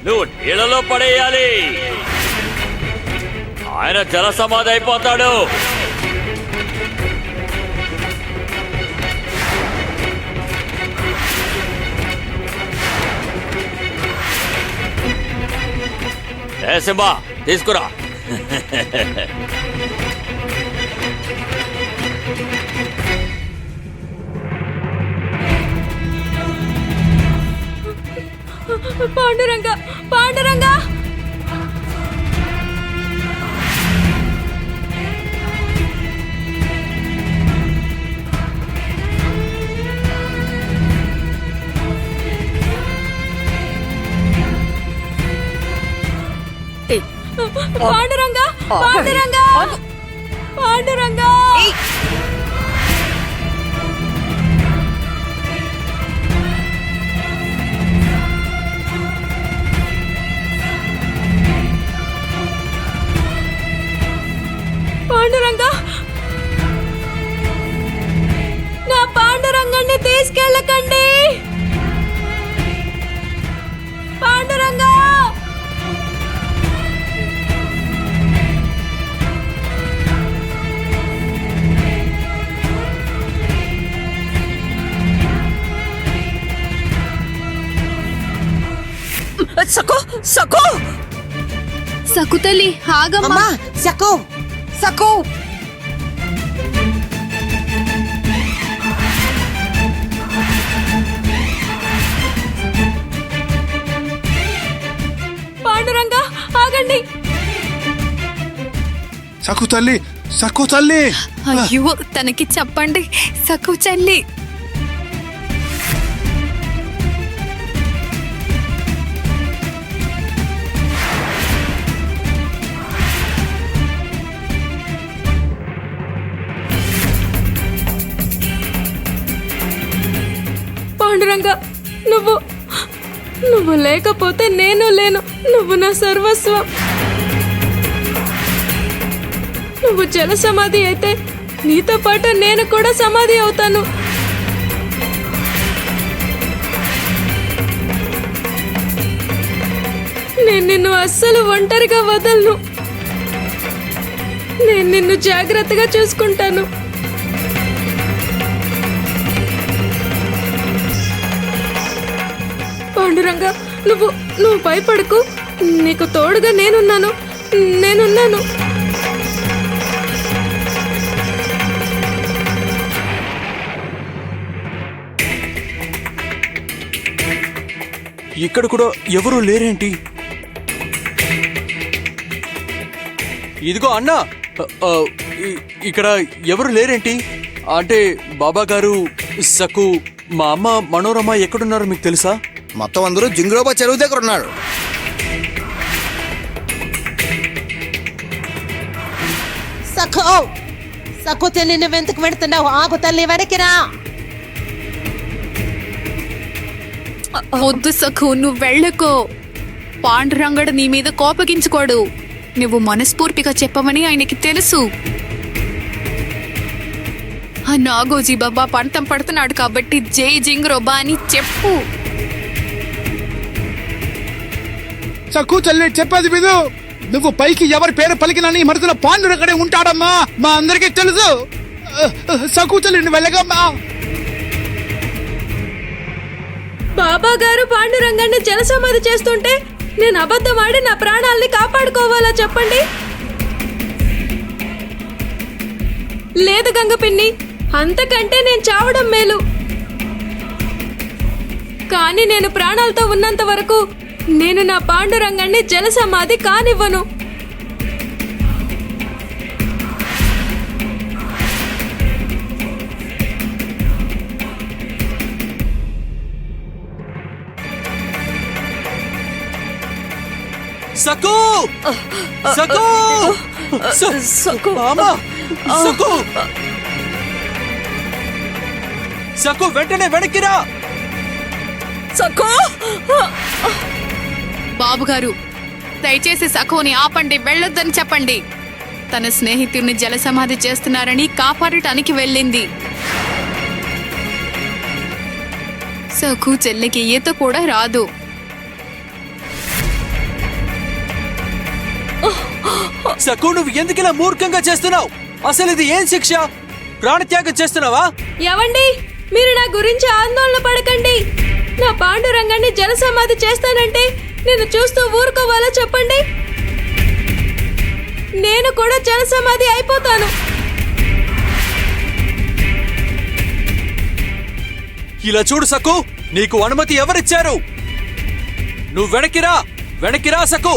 నువ్వు నీళ్ళలో పడేయాలి. ఆయన జల సమాధి అయిపోతాడు. ఏ సింబా, తీసుకురా. పాండురంగ, పాండురంగ! పాండురంగ, పాండురంగ, పాండురంగ! పాండురంగ, నా పాండురంగాన్ని తీసుకెళ్ళకండి. పాండురంగ! సకు సకు సకు తల్లి, ఆగమ్మా. సకు సకు పాండురంగ, ఆగండి. సకు తల్లి, సకు తల్లి! అయ్యో, తనకి చెప్పండి. సకు చెల్లి. పాండురంగ, నువ్వు లేకపోతే నేను లేను. నువ్వు నా సర్వస్వం. నువ్వు జల సమాధి అయితే నీతో పాటు నేను కూడా సమాధి అవుతాను. నేను నిన్ను అస్సలు ఒంటరిగా వదలను. నేను నిన్ను జాగ్రత్తగా చూసుకుంటాను. పాండురంగ, నువ్వు భయపడకు. నీకు తోడుగా నేనున్నాను. ఇక్కడ కూడా ఎవరూ లేరేంటి? ఇదిగో అన్నా, ఇక్కడ ఎవరు లేరేంటి? అంటే బాబా గారు, సకు, మా అమ్మ మనోరమ ఎక్కడున్నారో మీకు తెలుసా? మొత్తం అందరూ జింగ్రోబా చెరువు దగ్గర ఉన్నారు. సకు సకు తల్లి, నువ్వెందుకు పెడుతున్నావు? ఆగు తల్లి, వెనక్కిరా. వద్దు సఖు, నువ్వు వెళ్ళకో. పాండురంగడు నీ మీద కోపగించుకోడు. నువ్వు మనస్ఫూర్తిగా చెప్పమని ఆయనకి తెలుసు. ఆ నాగోజీ బాబా పంతం పడుతున్నాడు కాబట్టి జై జింగ్రోబా అని చెప్పు. సకు తల్లి, చెప్పేది విను. నువ్వు పైకి ఎవరి పేరు పలికినా నీ మనసులో పాండురంగడే ఉంటాడమ్మా. మా అందరికీ తెలుసు. సకు తల్లి, నువ్వు వెళ్ళగమ్మా. బాబా గారు పాండురంగాన్ని జల సమాధి చేస్తుంటే నేను అబద్ధం ఆడి నా ప్రాణాల్ని కాపాడుకోవాలా చెప్పండి? లేదు గంగపిన్ని, అంతకంటే నేను చావడం మేలు. కానీ నేను ప్రాణాలతో ఉన్నంత వరకు నేను నా పాండురంగాన్ని జల సమాధి కానివ్వను. సకు సకు సకు అమ్మా, సకు సకు, వెంటనే వెనక్కిరా. సకు బాబుగారు, దయచేసి సఖుని ఆపండి, వెళ్ళొద్దని చెప్పండి. తన స్నేహితుడిని జల సమాధి చేస్తున్నారని కాపాడటానికి వెళ్ళింది. సఖు చెల్లికి ఈత కూడా రాదు. సకు నువ్వు ఎందుకు ఇలా మూర్ఖంగా చేస్తున్నావు? అసలు ఇది ఏం శిక్ష? ప్రాణత్యాగం చేస్తున్నావా? ఏవండి, మీరు నా గురించి ఆందోళన పడకండి. నా పాండురంగాన్ని జలసమాధి చేస్తానంటే నేను చూస్తూ ఊరుకోవాలో చెప్పండి. నేను కూడా జలసమాధి అయిపోతాను. ఇలా చూడు సకు, నీకు అనుమతి ఎవరిచ్చారు? నువ్వు వెనక్కిరా, వెనక్కిరా సకు.